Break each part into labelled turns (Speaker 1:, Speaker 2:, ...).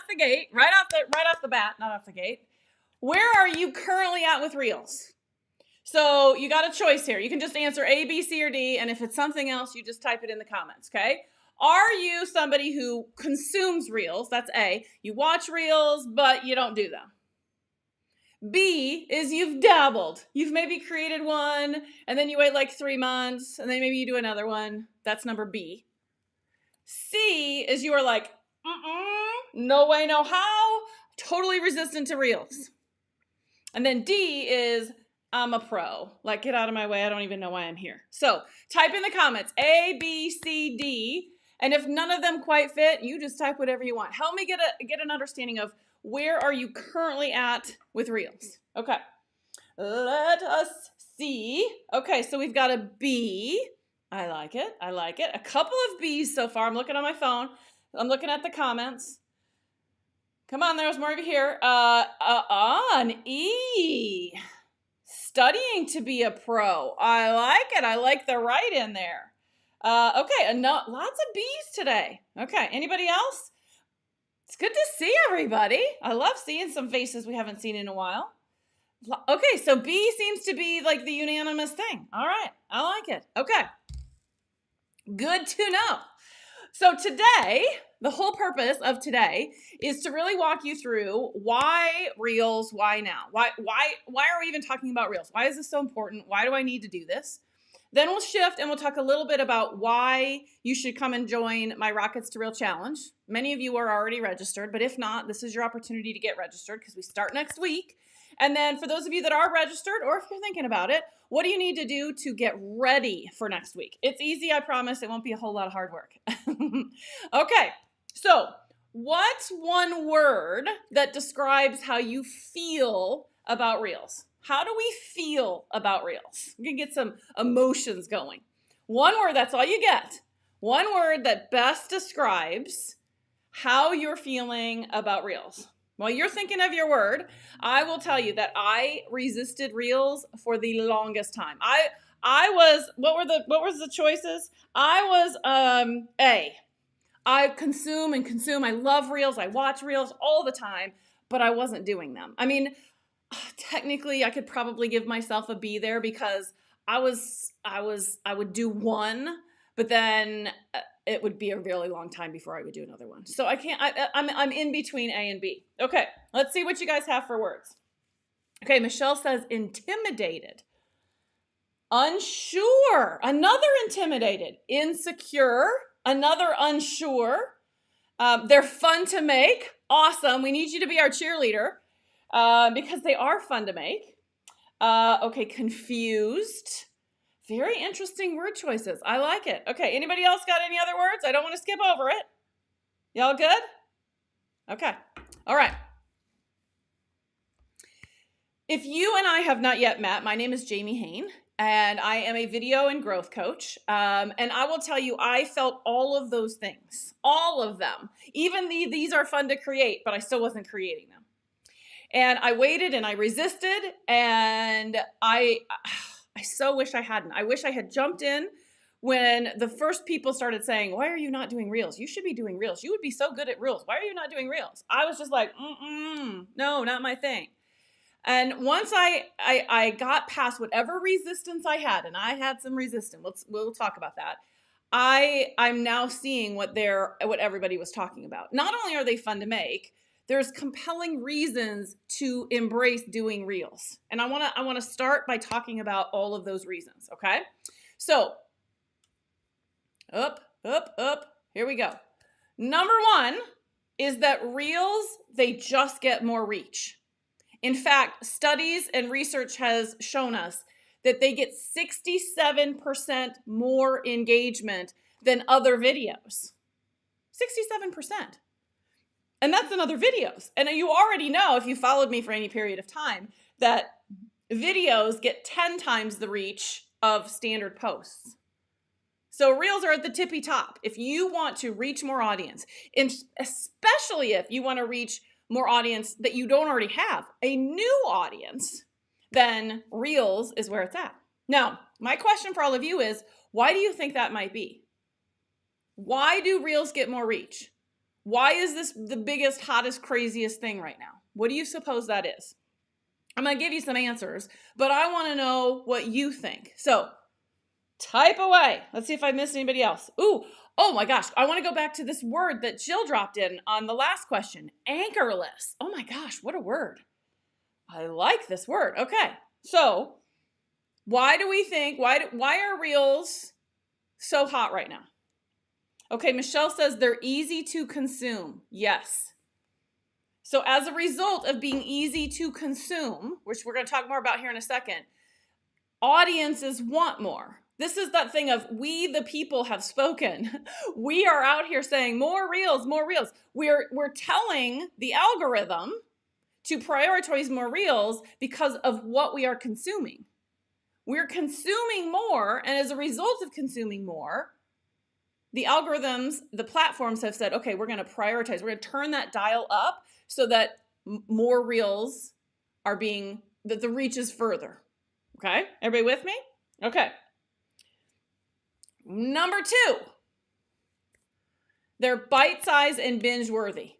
Speaker 1: off the gate, right off the bat, not off the gate. Where are you currently at with Reels? So you got a choice here. You can just answer A, B, C, or D, and if it's something else, you just type it in the comments, okay? Are you somebody who consumes Reels? That's A. You watch Reels, but you don't do them. B is you've dabbled. You've maybe created one, and then you wait like 3 months, and then maybe you do another one. That's number B. C is you are like, no way, no how, totally resistant to Reels. And then D is, I'm a pro. Like, get out of my way. I don't even know why I'm here. So type in the comments, A, B, C, D. And if none of them quite fit, you just type whatever you want. Help me get an understanding of where are you currently at with Reels. Okay. Let us see. Okay, so we've got a B. I like it. I like it. A couple of Bs so far. I'm looking on my phone. I'm looking at the comments. Come on, there's more of you here. An E. Studying to be a pro. I like it. I like the right in there. Okay, lots of B's today. Okay, anybody else? It's good to see everybody. I love seeing some faces we haven't seen in a while. Okay, so B seems to be like the unanimous thing. All right, I like it. Okay, good to know. So today, the whole purpose of today is to really walk you through why Reels, why now? Why are we even talking about Reels? Why is this so important? Why do I need to do this? Then we'll shift and we'll talk a little bit about why you should come and join my Rockets to Real Challenge. Many of you are already registered, but if not, this is your opportunity to get registered because we start next week. And then for those of you that are registered, or if you're thinking about it, what do you need to do to get ready for next week? It's easy, I promise. It won't be a whole lot of hard work. Okay, so what's one word that describes how you feel about Reels? How do we feel about Reels? We can get some emotions going. One word, that's all you get. One word that best describes how you're feeling about Reels. While you're thinking of your word, I will tell you that I resisted Reels for the longest time. I was, what was the choices? I was A. I consume and consume. I love Reels. I watch Reels all the time, but I wasn't doing them. I mean, technically I could probably give myself a B there because I would do one, but then it would be a really long time before I would do another one. So I can't, I'm in between A and B. Okay, let's see what you guys have for words. Okay, Michelle says intimidated, unsure, another intimidated, insecure, another unsure. They're fun to make. Awesome. We need you to be our cheerleader because they are fun to make. Okay, confused. Very interesting word choices. I like it. Okay, anybody else got any other words? I don't want to skip over it. Y'all good? Okay. All right. If you and I have not yet met, my name is Jamie Hain, and I am a video and growth coach. And I will tell you, I felt all of those things, all of them. Even these are fun to create, but I still wasn't creating them. And I waited and I resisted, and I so wish I hadn't. I wish I had jumped in when the first people started saying, why are you not doing Reels? You should be doing Reels. You would be so good at Reels. Why are you not doing Reels? I was just like, no, not my thing. And once I got past whatever resistance I had, and I had some resistance, we'll talk about that. I'm now seeing what everybody was talking about. Not only are they fun to make, there's compelling reasons to embrace doing Reels. And I want to start by talking about all of those reasons, okay? So, up. Here we go. Number one is that Reels, they just get more reach. In fact, studies and research has shown us that they get 67% more engagement than other videos. 67%. And that's in other videos. And you already know, if you followed me for any period of time, that videos get 10 times the reach of standard posts. So Reels are at the tippy top. If you want to reach more audience, and especially if you want to reach more audience that you don't already have, a new audience, then Reels is where it's at. Now, my question for all of you is, why do you think that might be? Why do Reels get more reach? Why is this the biggest, hottest, craziest thing right now? What do you suppose that is? I'm going to give you some answers, but I want to know what you think. So type away. Let's see if I missed anybody else. Ooh, oh my gosh. I want to go back to this word that Jill dropped in on the last question. Anchorless. Oh my gosh, what a word. I like this word. Okay. So why do we think, why are reels so hot right now? Okay, Michelle says they're easy to consume. Yes. So as a result of being easy to consume, which we're going to talk more about here in a second, audiences want more. This is that thing of we, the people, have spoken. We are out here saying more reels, more reels. We're telling the algorithm to prioritize more reels because of what we are consuming. We're consuming more, and as a result of consuming more, the algorithms, the platforms have said, okay, we're going to prioritize. We're going to turn that dial up so that more reels are being, that the reach is further. Okay? Everybody with me? Okay. Number 2, they're bite-sized and binge-worthy.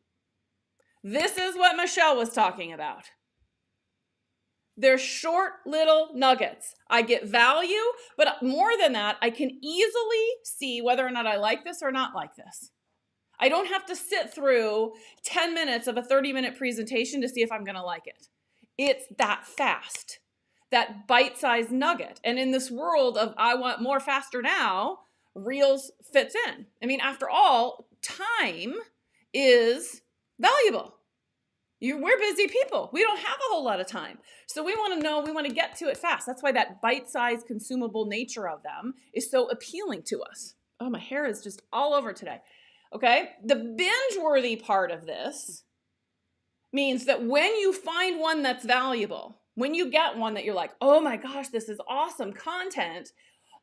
Speaker 1: This is what Michelle was talking about. They're short little nuggets. I get value, but more than that, I can easily see whether or not I like this or not like this. I don't have to sit through 10 minutes of a 30-minute presentation to see if I'm going to like it. It's that fast, that bite-sized nugget. And in this world of I want more faster now, Reels fits in. I mean, after all, time is valuable. We're busy people. We don't have a whole lot of time. So we want to know, we want to get to it fast. That's why that bite-sized consumable nature of them is so appealing to us. Oh, my hair is just all over today. Okay? The binge-worthy part of this means that when you find one that's valuable, when you get one that you're like, oh my gosh, this is awesome content,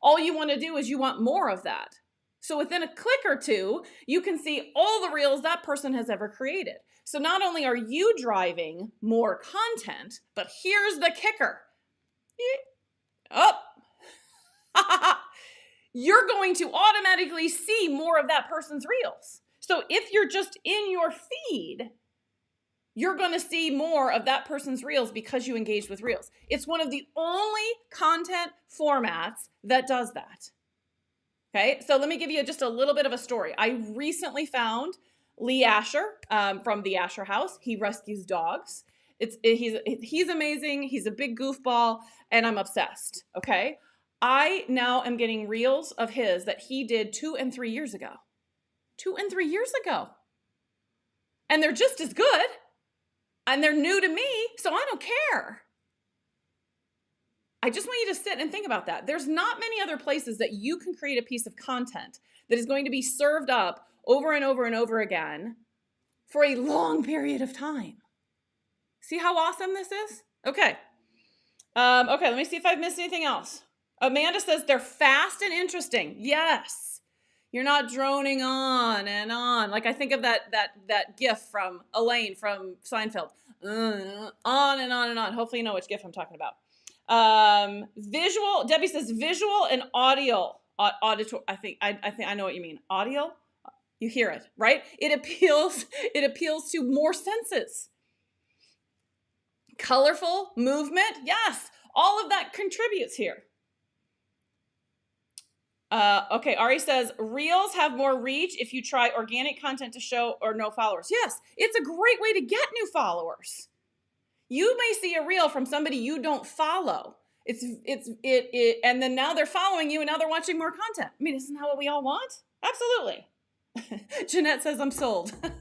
Speaker 1: all you want to do is you want more of that. So within a click or two, you can see all the reels that person has ever created. So not only are you driving more content, but here's the kicker. You're going to automatically see more of that person's reels. So if you're just in your feed, you're going to see more of that person's reels because you engaged with reels. It's one of the only content formats that does that. Okay, so let me give you just a little bit of a story. I recently found Lee Asher from the Asher House. He rescues dogs. He's amazing. He's a big goofball, and I'm obsessed. Okay, I now am getting reels of his that he did 2 and 3 years ago. 2 and 3 years ago, and they're just as good, and they're new to me, so I don't care. I just want you to sit and think about that. There's not many other places that you can create a piece of content that is going to be served up over and over and over again for a long period of time. See how awesome this is? Okay. Okay, let me see if I've missed anything else. Amanda says they're fast and interesting. Yes. You're not droning on and on. Like I think of that gif from Elaine from Seinfeld. On and on and on. Hopefully you know which gif I'm talking about. Visual, Debbie says visual and audio, auditor. I think I know what you mean. Audio, you hear it, right? It appeals to more senses. Colorful movement, yes, all of that contributes here. Okay, Ari says reels have more reach if you try organic content to show or no followers. Yes, it's a great way to get new followers. You may see a reel from somebody you don't follow. And then now they're following you and now they're watching more content. I mean, isn't that what we all want? Absolutely. Jeanette says I'm sold. We've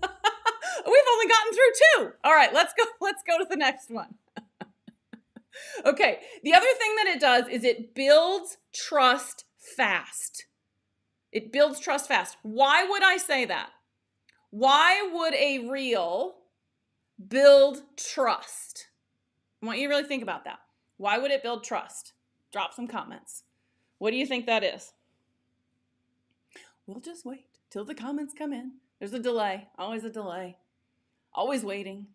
Speaker 1: only gotten through 2. All right, let's go to the next one. Okay, the other thing that it does is it builds trust fast. It builds trust fast. Why would I say that? Why would a reel build trust? I want you to really think about that. Why would it build trust? Drop some comments. What do you think that is? We'll just wait till the comments come in. There's a delay. Always a delay. Always waiting.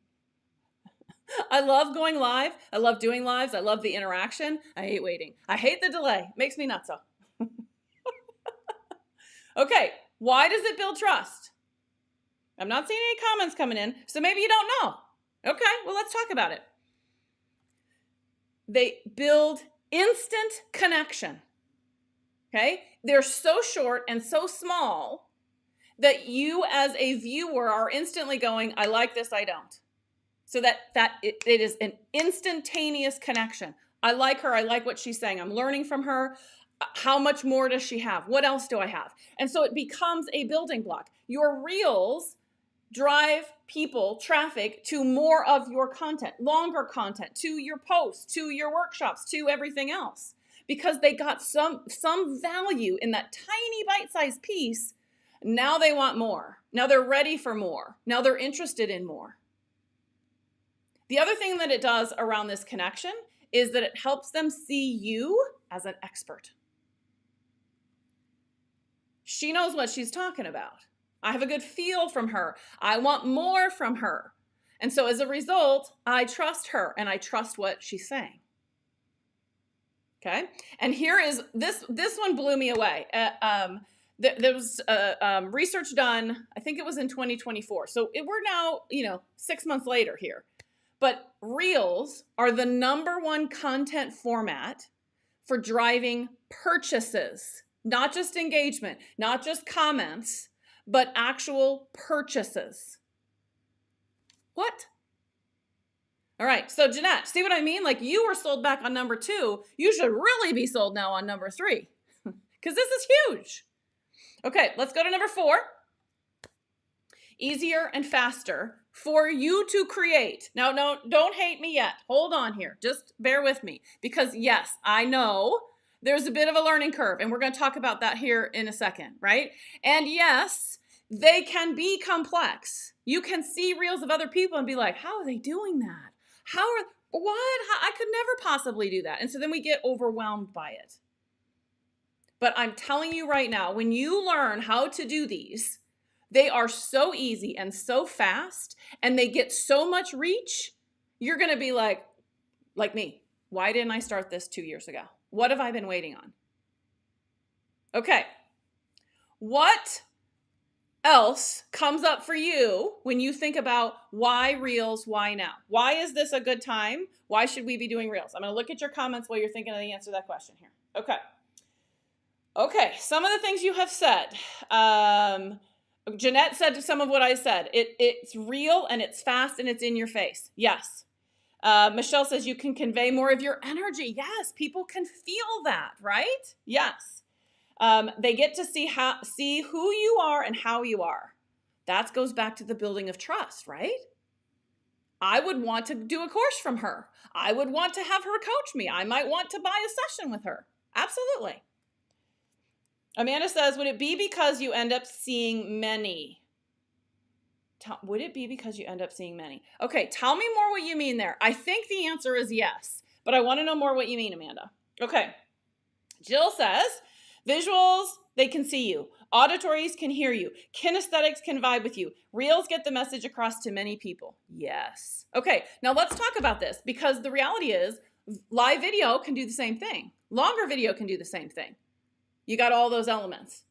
Speaker 1: I love going live. I love doing lives. I love the interaction. I hate waiting. I hate the delay. Makes me nutso. Okay, why does it build trust? I'm not seeing any comments coming in, so maybe you don't know. Okay, well, let's talk about it. They build instant connection. Okay? They're so short and so small that you as a viewer are instantly going, I like this, I don't. So that it is an instantaneous connection. I like her, I like what she's saying. I'm learning from her. How much more does she have? What else do I have? And so it becomes a building block. Your reels drive people, traffic to more of your content, longer content, to your posts, to your workshops, to everything else, because they got some value in that tiny bite-sized piece. Now they want more. Now they're ready for more. Now they're interested in more. The other thing that it does around this connection is that it helps them see you as an expert. She knows what she's talking about. I have a good feel from her. I want more from her. And so as a result, I trust her and I trust what she's saying. Okay? And here is, this one blew me away. There was research done, I think it was in 2024. So we're now, 6 months later here. But Reels are the #1 content format for driving purchases, not just engagement, not just comments, but actual purchases. What? All right, so Jeanette, see what I mean? Like, you were sold back on #2. You should really be sold now on #3 because this is huge. Okay, let's go to #4. Easier and faster for you to create. Now, no, don't hate me yet. Hold on here. Just bear with me. Because yes, I know there's a bit of a learning curve, and we're going to talk about that here in a second, right? And yes, they can be complex. You can see reels of other people and be like, how are they doing that? I could never possibly do that. And so then we get overwhelmed by it. But I'm telling you right now, when you learn how to do these, they are so easy and so fast, and they get so much reach, you're going to be like me, why didn't I start this 2 years ago? What have I been waiting on? Okay. What else comes up for you when you think about why Reels, why now? Why is this a good time? Why should we be doing Reels? I'm going to look at your comments while you're thinking of the answer to that question here. Okay, some of the things you have said. Jeanette said some of what I said. It's real and it's fast and it's in your face. Yes. Michelle says you can convey more of your energy. Yes, people can feel that, right? Yes. They get to see who you are and how you are. That goes back to the building of trust, right? I would want to do a course from her. I would want to have her coach me. I might want to buy a session with her. Absolutely. Amanda says, would it be because you end up seeing many? Would it be because you end up seeing many? Okay, tell me more what you mean there. I think the answer is yes, but I want to know more what you mean, Amanda. Okay. Jill says, visuals, they can see you. Auditories can hear you. Kinesthetics can vibe with you. Reels get the message across to many people. Yes. Okay, now let's talk about this, because the reality is live video can do the same thing. Longer video can do the same thing. You got all those elements.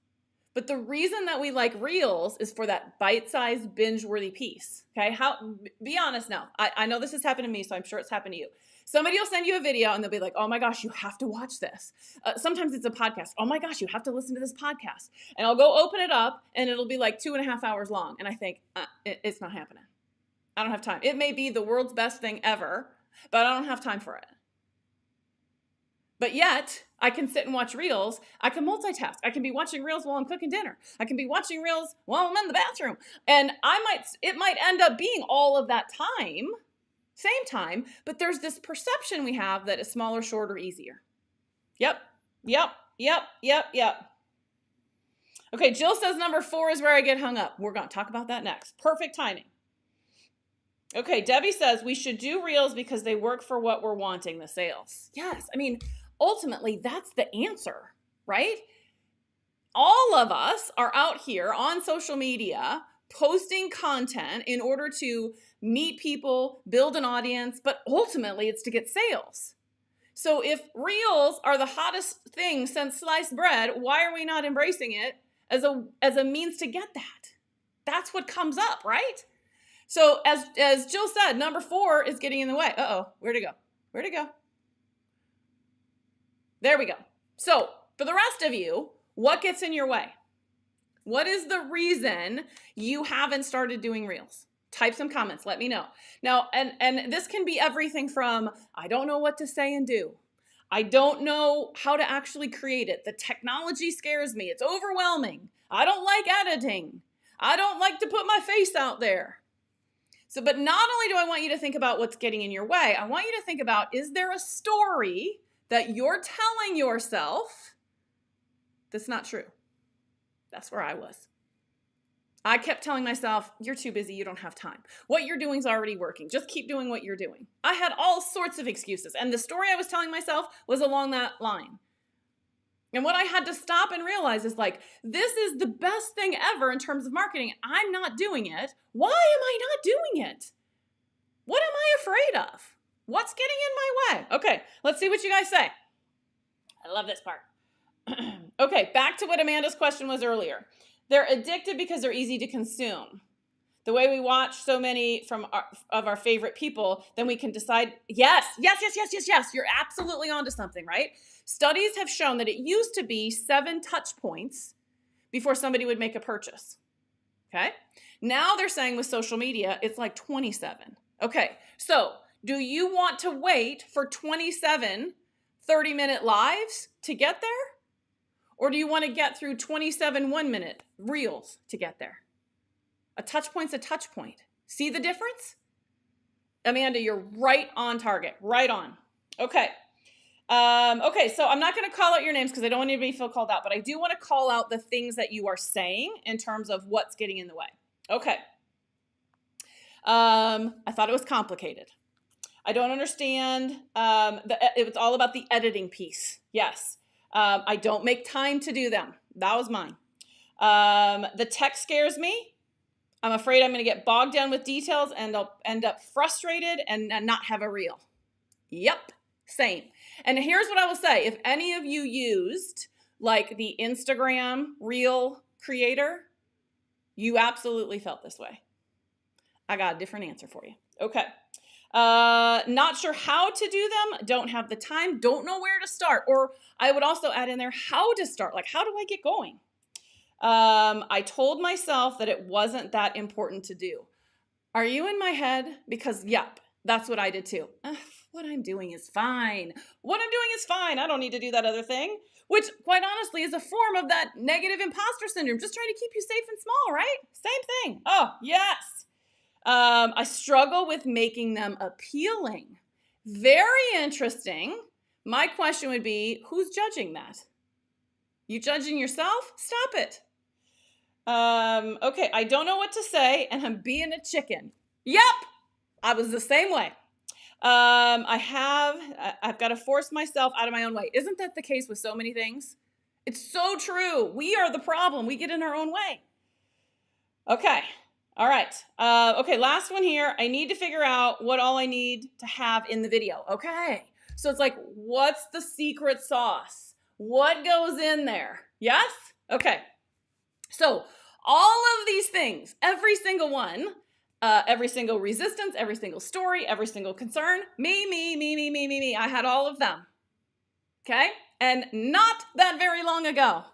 Speaker 1: But the reason that we like Reels is for that bite-sized, binge-worthy piece. Okay, be honest now. I know this has happened to me, so I'm sure it's happened to you. Somebody will send you a video and they'll be like, oh my gosh, you have to watch this. Sometimes it's a podcast. Oh my gosh, you have to listen to this podcast. And I'll go open it up and it'll be like 2.5 hours long. And I think, it's not happening. I don't have time. It may be the world's best thing ever, but I don't have time for it. But yet, I can sit and watch Reels. I can multitask. I can be watching Reels while I'm cooking dinner. I can be watching Reels while I'm in the bathroom. And it might end up being all of that time, same time, but there's this perception we have that is smaller, shorter, easier. Yep. Okay, Jill says #4 is where I get hung up. We're going to talk about that next. Perfect timing. Okay, Debbie says we should do Reels because they work for what we're wanting, the sales. Yes, I mean, ultimately, that's the answer, right? All of us are out here on social media posting content in order to meet people, build an audience, but ultimately it's to get sales. So if Reels are the hottest thing since sliced bread, why are we not embracing it as a means to get that? That's what comes up, right? So as Jill said, number 4 is getting in the way. Uh-oh, where'd it go? Where'd it go? There we go. So for the rest of you, what gets in your way? What is the reason you haven't started doing reels? Type some comments, let me know. Now, and this can be everything from, I don't know what to say and do. I don't know how to actually create it. The technology scares me. It's overwhelming. I don't like editing. I don't like to put my face out there. So, but not only do I want you to think about what's getting in your way, I want you to think about, is there a story that you're telling yourself that's not true? That's where I was. I kept telling myself, you're too busy, you don't have time. What you're doing is already working. Just keep doing what you're doing. I had all sorts of excuses, and the story I was telling myself was along that line. And what I had to stop and realize is like, this is the best thing ever in terms of marketing. I'm not doing it. Why am I not doing it? What am I afraid of? What's getting in my way? Okay, let's see what you guys say. I love this part. Okay, back to what Amanda's question was earlier. They're addicted because they're easy to consume. The way we watch so many of our favorite people, then we can decide, yes. You're absolutely onto something, right? Studies have shown that it used to be 7 touch points before somebody would make a purchase. Okay? Now they're saying with social media, it's like 27. Okay, so do you want to wait for 27 30-minute lives to get there? Or do you want to get through 27 1-minute reels to get there? A touch point's a touch point. See the difference? Amanda, you're right on target. Right on. Okay. Okay, so I'm not going to call out your names because I don't want anybody to feel called out, but I do want to call out the things that you are saying in terms of what's getting in the way. Okay. I thought it was complicated. I don't understand. It was all about the editing piece. Yes. I don't make time to do them. That was mine. The tech scares me. I'm afraid I'm going to get bogged down with details and I'll end up frustrated and not have a reel. Yep, same. And here's what I will say. If any of you used like the Instagram reel creator, you absolutely felt this way. I got a different answer for you. Okay. Not sure how to do them, don't have the time, don't know where to start. Or I would also add in there how to start, like how do I get going? I told myself that it wasn't that important to do. Are you in my head? Because yep, that's what I did too. What I'm doing is fine. What I'm doing is fine. I don't need to do that other thing, which quite honestly is a form of that negative imposter syndrome, just trying to keep you safe and small, right? Same thing. Oh, yes. I struggle with making them appealing. Very interesting. My question would be, who's judging that? You judging yourself? Stop it. Okay, I don't know what to say, and I'm being a chicken. Yep, I was the same way. I've got to force myself out of my own way. Isn't that the case with so many things? It's so true. We are the problem. We get in our own way. Okay. All right. Okay, last one here. I need to figure out what all I need to have in the video. Okay. So it's like, what's the secret sauce? What goes in there? Yes? Okay. So all of these things, every single one, every single resistance, every single story, every single concern, me. I had all of them. Okay? And not that very long ago.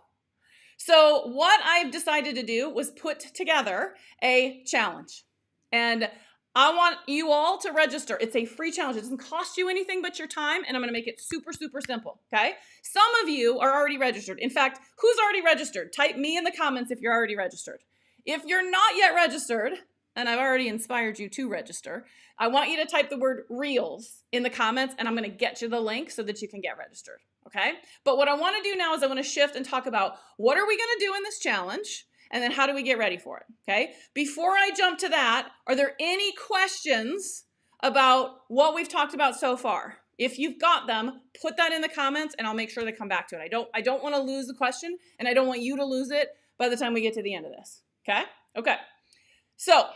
Speaker 1: So what I've decided to do was put together a challenge. And I want you all to register. It's a free challenge. It doesn't cost you anything but your time, and I'm going to make it super, super simple, okay? Some of you are already registered. In fact, who's already registered? Type me in the comments if you're already registered. If you're not yet registered, and I've already inspired you to register, I want you to type the word reels in the comments, and I'm going to get you the link so that you can get registered. Okay? But what I want to do now is I want to shift and talk about what are we going to do in this challenge, and then how do we get ready for it? Okay? Before I jump to that, are there any questions about what we've talked about so far? If you've got them, put that in the comments, and I'll make sure to come back to it. I don't want to lose the question, and I don't want you to lose it by the time we get to the end of this. Okay? Okay. So,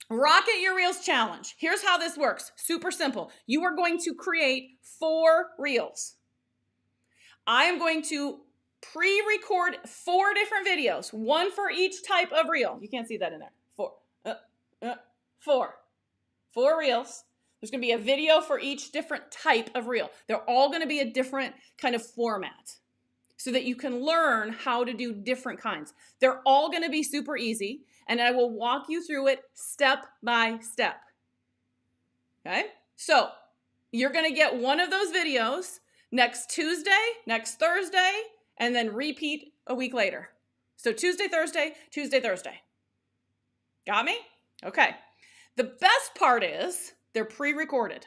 Speaker 1: Rocket Your Reels Challenge. Here's how this works. Super simple. You are going to create 4 reels. I am going to Pre-record 4 different videos, 1 for each type of reel. You can't see that in there. 4. 4 reels. There's going to be a video for each different type of reel. They're all going to be a different kind of format so that you can learn how to do different kinds. They're all going to be super easy, and I will walk you through it step by step. Okay? So you're going to get one of those videos next Tuesday, next Thursday, and then repeat a week later. So Tuesday, Thursday, Tuesday, Thursday. Got me? Okay. The best part is they're pre-recorded.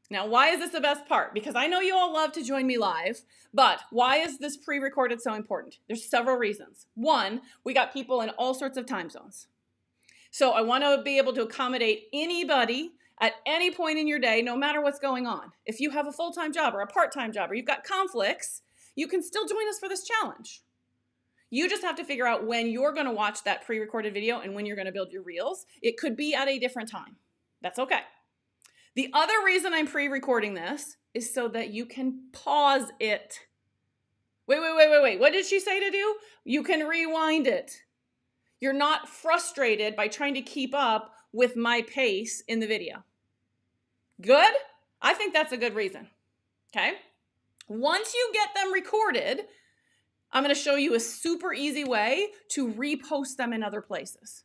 Speaker 1: Now, why is this the best part? Because I know you all love to join me live, but why is this pre-recorded so important? There's several reasons. One, we got people in all sorts of time zones. So I want to be able to accommodate anybody at any point in your day, no matter what's going on. If you have a full-time job or a part-time job or you've got conflicts, you can still join us for this challenge. You just have to figure out when you're going to watch that pre-recorded video and when you're going to build your reels. It could be at a different time. That's okay. The other reason I'm pre-recording this is so that you can pause it. Wait. What did she say to do? You can rewind it. You're not frustrated by trying to keep up with my pace in the video. Good? I think that's a good reason. Okay? Once you get them recorded, I'm going to show you a super easy way to repost them in other places.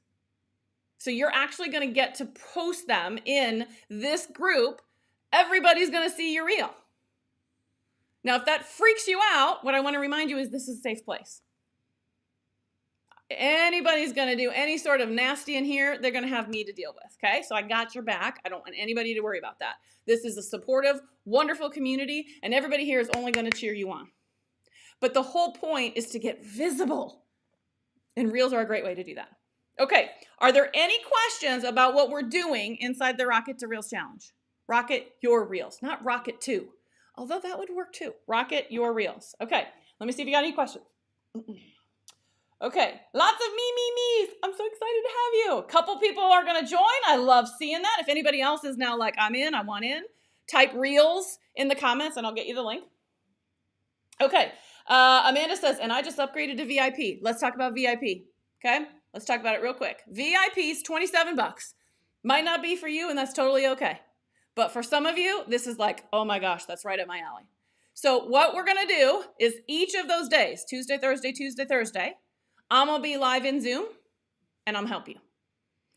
Speaker 1: So you're actually going to get to post them in this group. Everybody's going to see your reel. Now, if that freaks you out, what I want to remind you is this is a safe place. Anybody's going to do any sort of nasty in here, they're going to have me to deal with, okay? So I got your back. I don't want anybody to worry about that. This is a supportive, wonderful community, and everybody here is only going to cheer you on. But the whole point is to get visible, and reels are a great way to do that. Okay, are there any questions about what we're doing inside the Rocket to Reels Challenge? Rocket your reels, not Rocket 2, although that would work too. Rocket your reels. Okay, let me see if you got any questions. Okay, lots of me's. I'm so excited to have you. A couple people are going to join. I love seeing that. If anybody else is now like, I'm in, I want in, type reels in the comments and I'll get you the link. Okay, Amanda says, and I just upgraded to VIP. Let's talk about VIP, okay? Let's talk about it real quick. VIP is $27. Might not be for you, and that's totally okay. But for some of you, this is like, oh my gosh, that's right up my alley. So what we're going to do is each of those days, Tuesday, Thursday, I'm going to be live in Zoom, and I'm going to help you.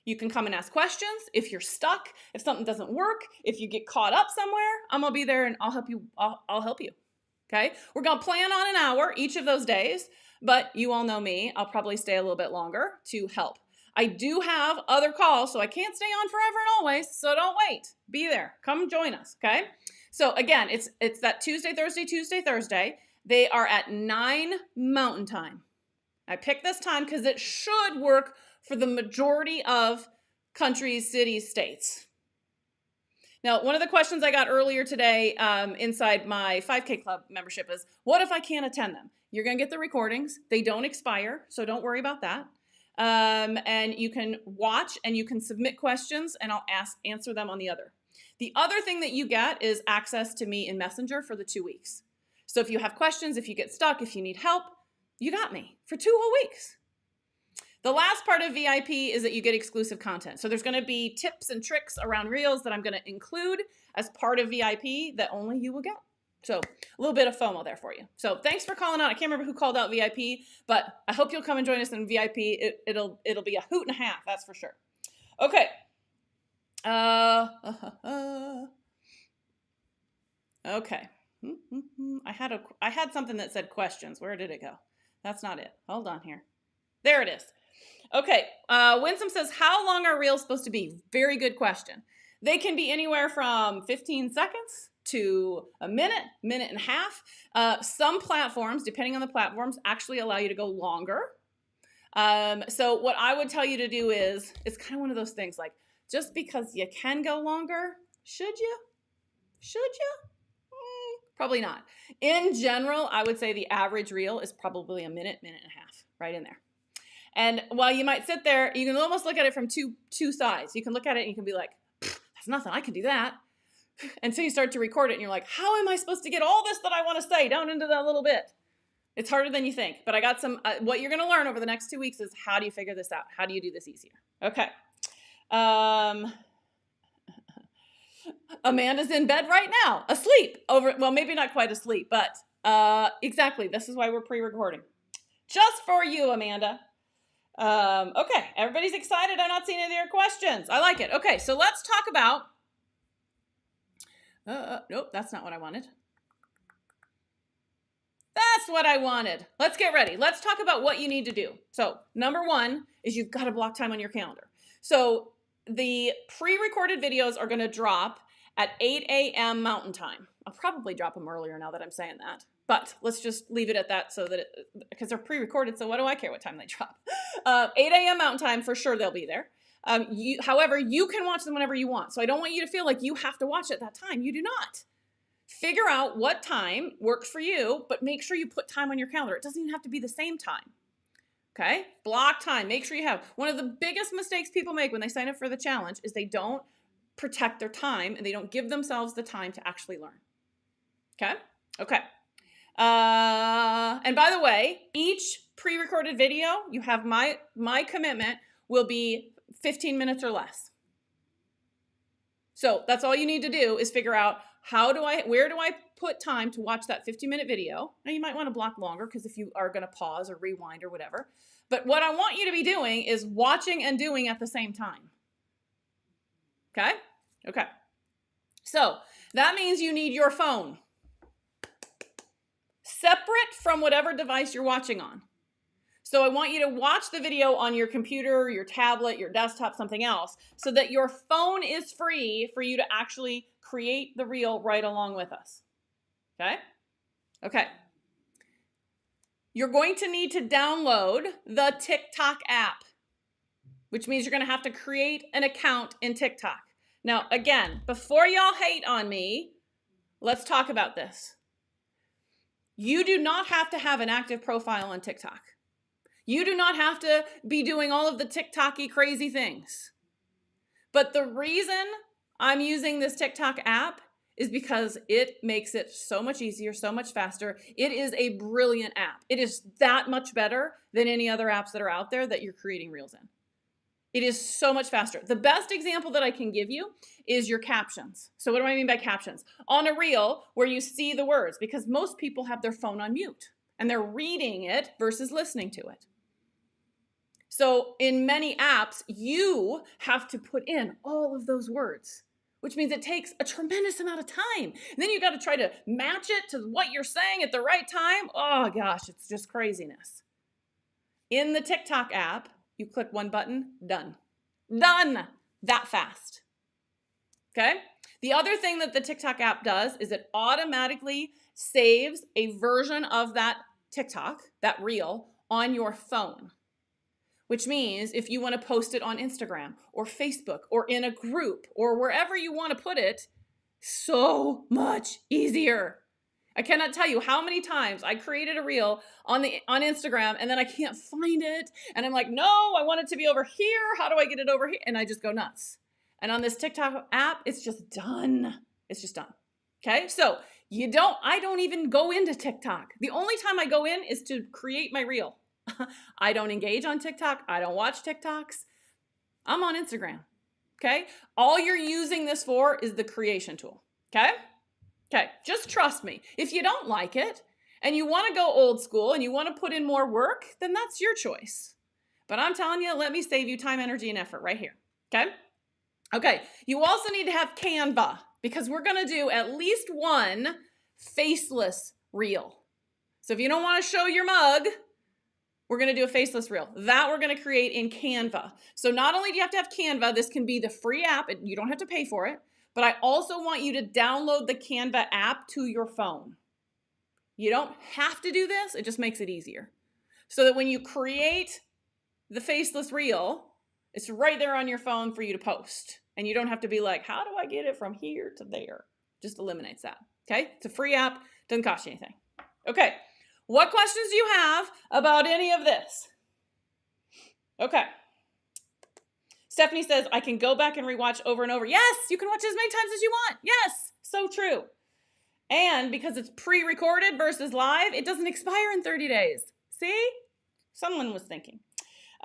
Speaker 1: You can come and ask questions. If you're stuck, if something doesn't work, if you get caught up somewhere, I'm going to be there, and I'll help you. I'll help you. Okay? We're going to plan on an hour each of those days, but you all know me. I'll probably stay a little bit longer to help. I do have other calls, so I can't stay on forever and always, so don't wait. Be there. Come join us, okay? So again, it's that Tuesday, Thursday. They are at 9 Mountain Time. I picked this time because it should work for the majority of countries, cities, states. Now, one of the questions I got earlier today inside my 5K Club membership is, what if I can't attend them? You're going to get the recordings. They don't expire, so don't worry about that. And you can watch and you can submit questions, and I'll answer them on the other. The other thing that you get is access to me in Messenger for the 2 weeks. So if you have questions, if you get stuck, if you need help, you got me for 2 whole weeks. The last part of VIP is that you get exclusive content. So there's going to be tips and tricks around reels that I'm going to include as part of VIP that only you will get. So a little bit of FOMO there for you. So thanks for calling out. I can't remember who called out VIP, but I hope you'll come and join us in VIP. It'll be a hoot and a half, that's for sure. Okay. Okay. I had something that said questions. Where did it go? That's not it. Hold on here. There it is. Okay. Winsome says, how long are reels supposed to be? Very good question. They can be anywhere from 15 seconds to a minute and a half. Some platforms, depending on the platforms, actually allow you to go longer. So what I would tell you to do is, it's kind of one of those things like, just because you can go longer, should you? Probably not. In general, I would say the average reel is probably a minute and a half, right in there. And while you might sit there, you can almost look at it from two sides. You can look at it and you can be like, that's nothing, I can do that. Until you start to record it and you're like, how am I supposed to get all this that I want to say down into that little bit? It's harder than you think, but I got some, what you're going to learn over the next 2 weeks is how do you figure this out? How do you do this easier? Okay. Amanda's in bed right now, asleep. Well, maybe not quite asleep, but exactly. This is why we're pre-recording. Just for you, Amanda. Okay, everybody's excited. I'm not seeing any of your questions. I like it. Okay, so let's talk about, nope, that's not what I wanted. That's what I wanted. Let's get ready. Let's talk about what you need to do. So number one is you've got to block time on your calendar. So the pre-recorded videos are going to drop at 8 a.m. Mountain Time. I'll probably drop them earlier now that I'm saying that. But let's just leave it at that so that because they're pre-recorded, so what do I care what time they drop? 8 a.m. Mountain Time, for sure they'll be there. However, you can watch them whenever you want. So I don't want you to feel like you have to watch at that time. You do not. Figure out what time works for you, but make sure you put time on your calendar. It doesn't even have to be the same time. Okay? Block time. Make sure you have. One of the biggest mistakes people make when they sign up for the challenge is they don't protect their time and they don't give themselves the time to actually learn. Okay? Okay. And by the way, each pre-recorded video, you have my commitment will be 15 minutes or less. So that's all you need to do is figure out where do I put time to watch that 50-minute video? Now you might want to block longer because if you are going to pause or rewind or whatever. But what I want you to be doing is watching and doing at the same time. Okay? Okay. So that means you need your phone separate from whatever device you're watching on. So I want you to watch the video on your computer, your tablet, your desktop, something else, so that your phone is free for you to actually create the reel right along with us. Okay? Okay. You're going to need to download the TikTok app, which means you're going to have to create an account in TikTok. Now, again, before y'all hate on me, let's talk about this. You do not have to have an active profile on TikTok. You do not have to be doing all of the TikTok-y crazy things. But the reason I'm using this TikTok app is because it makes it so much easier, so much faster. It is a brilliant app. It is that much better than any other apps that are out there that you're creating reels in. It is so much faster. The best example that I can give you is your captions. So what do I mean by captions? On a reel where you see the words, because most people have their phone on mute and they're reading it versus listening to it. So in many apps, you have to put in all of those words, which means it takes a tremendous amount of time. And then you got to try to match it to what you're saying at the right time. Oh gosh, it's just craziness. In the TikTok app, you click one button, done. Done that fast. Okay? The other thing that the TikTok app does is it automatically saves a version of that TikTok, that reel, on your phone. Which means if you want to post it on Instagram or Facebook or in a group or wherever you want to put it, so much easier. I cannot tell you how many times I created a reel on Instagram and then I can't find it. And I'm like, no, I want it to be over here. How do I get it over here? And I just go nuts. And on this TikTok app, it's just done. It's just done. Okay. So I don't even go into TikTok. The only time I go in is to create my reel. I don't engage on TikTok. I don't watch TikToks. I'm on Instagram. Okay. All you're using this for is the creation tool. Okay. Okay. Just trust me. If you don't like it and you want to go old school and you want to put in more work, then that's your choice. But I'm telling you, let me save you time, energy, and effort right here. Okay. Okay. You also need to have Canva because we're going to do at least one faceless reel. So if you don't want to show your mug, we're going to do a faceless reel. That we're going to create in Canva. So not only do you have to have Canva, this can be the free app, and you don't have to pay for it, but I also want you to download the Canva app to your phone. You don't have to do this, it just makes it easier. So that when you create the faceless reel, it's right there on your phone for you to post. And you don't have to be like, how do I get it from here to there? Just eliminates that. Okay? It's a free app, doesn't cost you anything. Okay. What questions do you have about any of this? Okay. Stephanie says, I can go back and rewatch over and over. Yes, you can watch as many times as you want. Yes, so true. And because it's pre-recorded versus live, it doesn't expire in 30 days. See? Someone was thinking.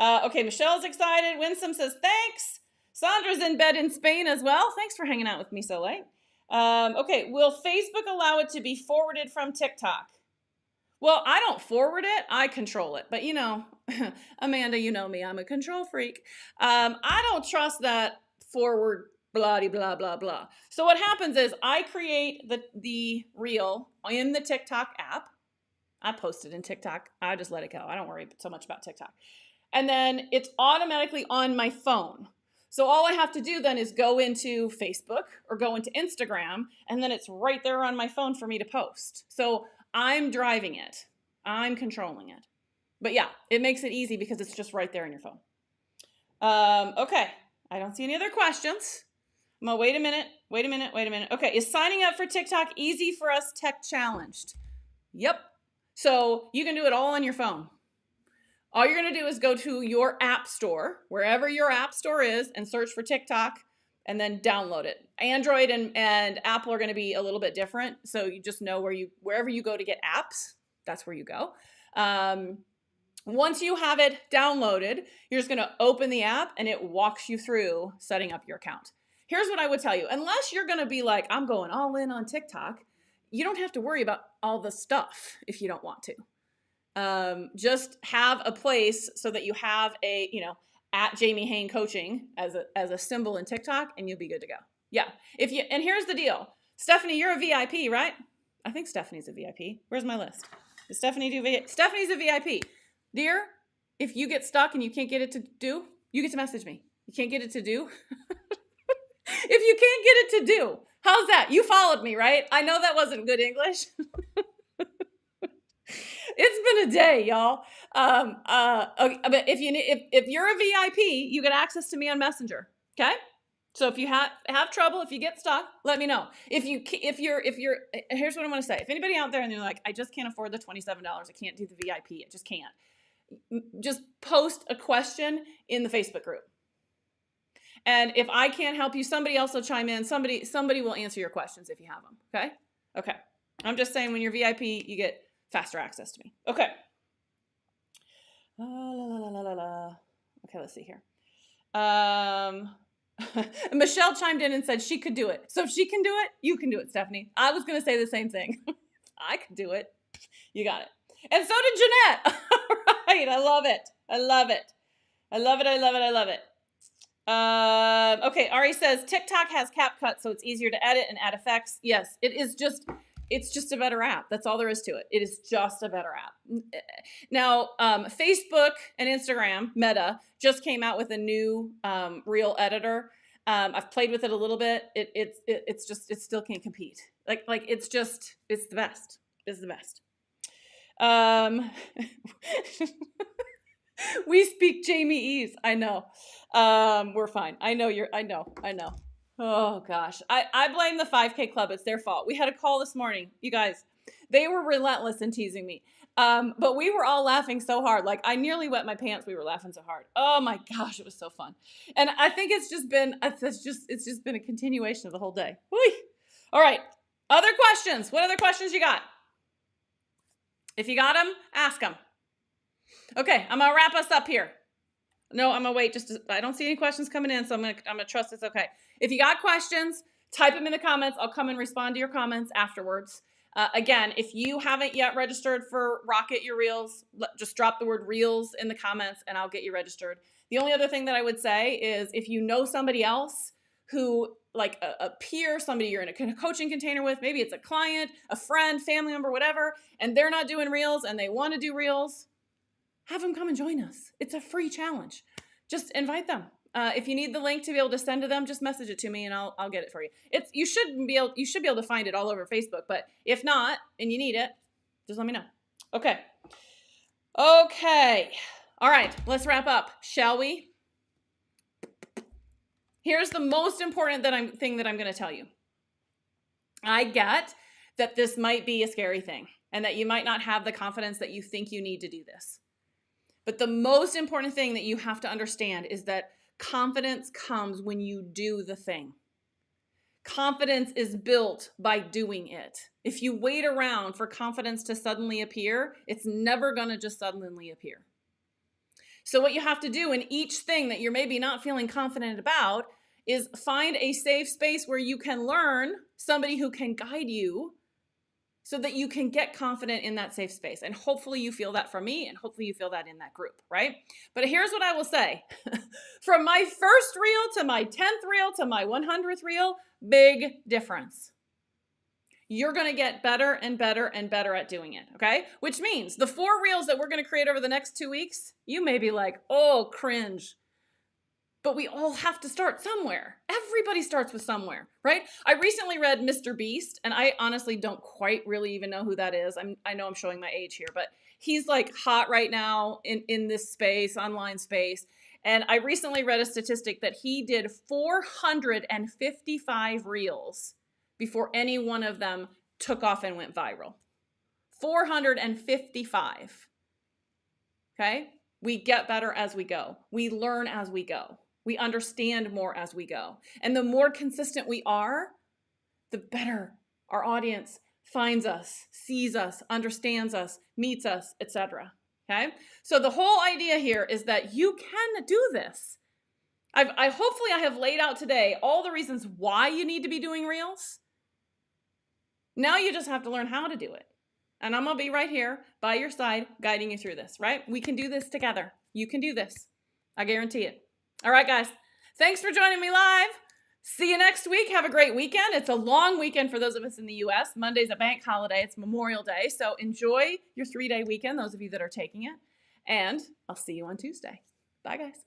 Speaker 1: Okay, Michelle's excited. Winsome says, thanks. Sandra's in bed in Spain as well. Thanks for hanging out with me so late. Okay, will Facebook allow it to be forwarded from TikTok? Well, I don't forward it. I control it. But, you know, Amanda, you know me. I'm a control freak. I don't trust that forward blah, blah, blah, blah. So what happens is I create the reel in the TikTok app. I post it in TikTok. I just let it go. I don't worry so much about TikTok. And then it's automatically on my phone. So all I have to do then is go into Facebook or go into Instagram, and then it's right there on my phone for me to post. So I'm driving it. I'm controlling it. But yeah, it makes it easy because it's just right there in your phone. Okay, I don't see any other questions. I'm gonna wait a minute. Okay, is signing up for TikTok easy for us tech challenged? Yep. So you can do it all on your phone. All you're going to do is go to your app store, wherever your app store is, and search for TikTok and then download it. Android and Apple are going to be a little bit different. So you just know wherever you go to get apps, that's where you go. Once you have it downloaded, you're just going to open the app and it walks you through setting up your account. Here's what I would tell you. Unless you're going to be like, I'm going all in on TikTok, you don't have to worry about all the stuff if you don't want to. Just have a place so that you have a, at Jamie Hain Coaching as a symbol in TikTok, and you'll be good to go. Yeah. And here's the deal. Stephanie, you're a VIP, right? I think Stephanie's a VIP. Where's my list? Does Stephanie do VIP? Stephanie's a VIP. Dear, if you get stuck and you can't get it to do, you get to message me. You can't get it to do? If you can't get it to do, how's that? You followed me, right? I know that wasn't good English. It's been a day, y'all. Okay, but if you're a VIP, you get access to me on Messenger. Okay. So if you have trouble, if you get stuck, let me know. If you're, here's what I want to say. If anybody out there and they're like, I just can't afford the $27. I can't do the VIP. I just can't. Just post a question in the Facebook group. And if I can't help you, somebody else will chime in. Somebody will answer your questions if you have them. Okay. Okay. I'm just saying when you're VIP, you get faster access to me. Okay. Okay, let's see here. Michelle chimed in and said she could do it. So if she can do it, you can do it, Stephanie. I was going to say the same thing. I could do it. You got it. And so did Jeanette. All right. I love it. I love it. I love it. I love it. I love it. Okay. Ari says TikTok has CapCut, so it's easier to edit and add effects. Yes, it is just... It's just a better app. That's all there is to it. It is just a better app. Now, Facebook and Instagram, Meta, just came out with a new reel editor. I've played with it a little bit. It still can't compete. Like it's the best. It's the best. We speak Jamie Ease. I know. We're fine. I know. Oh gosh. I blame the 5K Club. It's their fault. We had a call this morning. You guys, they were relentless in teasing me. But we were all laughing so hard. Like I nearly wet my pants. We were laughing so hard. Oh my gosh. It was so fun. And I think it's just been a continuation of the whole day. Whee! All right. Other questions. What other questions you got? If you got them, ask them. Okay. I'm going to wrap us up here. No, I'm going to wait. I don't see any questions coming in, so I'm going to trust it's okay. If you got questions, type them in the comments. I'll come and respond to your comments afterwards. Again, if you haven't yet registered for Rocket Your Reels, just drop the word Reels in the comments and I'll get you registered. The only other thing that I would say is if you know somebody else who, like a peer, somebody you're in a coaching container with, maybe it's a client, a friend, family member, whatever, and they're not doing Reels and they want to do Reels, have them come and join us. It's a free challenge. Just invite them. If you need the link to be able to send to them, just message it to me and I'll get it for you. You should be able to find it all over Facebook, but if not and you need it, just let me know. Okay. All right, let's wrap up, shall we? Here's the most important thing that I'm going to tell you. I get that this might be a scary thing and that you might not have the confidence that you think you need to do this. But the most important thing that you have to understand is that confidence comes when you do the thing. Confidence is built by doing it. If you wait around for confidence to suddenly appear, it's never going to just suddenly appear. So what you have to do in each thing that you're maybe not feeling confident about is find a safe space where you can learn, somebody who can guide you, so that you can get confident in that safe space. And hopefully you feel that from me, and hopefully you feel that in that group, right? But here's what I will say. From my first reel to my 10th reel to my 100th reel, big difference. You're going to get better and better and better at doing it, okay? Which means the 4 reels that we're going to create over the next 2 weeks, you may be like, oh, cringe. But we all have to start somewhere. Everybody starts with somewhere, right? I recently read Mr. Beast, and I honestly don't quite really even know who that is. I know I'm showing my age here, but he's like hot right now in this space, online space. And I recently read a statistic that he did 455 reels before any one of them took off and went viral. 455. Okay? We get better as we go. We learn as we go. We understand more as we go. And the more consistent we are, the better our audience finds us, sees us, understands us, meets us, etc. Okay? So the whole idea here is that you can do this. Hopefully I have laid out today all the reasons why you need to be doing reels. Now you just have to learn how to do it. And I'm going to be right here by your side guiding you through this, right? We can do this together. You can do this. I guarantee it. All right, guys. Thanks for joining me live. See you next week. Have a great weekend. It's a long weekend for those of us in the U.S. Monday's a bank holiday. It's Memorial Day. So enjoy your 3-day weekend, those of you that are taking it. And I'll see you on Tuesday. Bye, guys.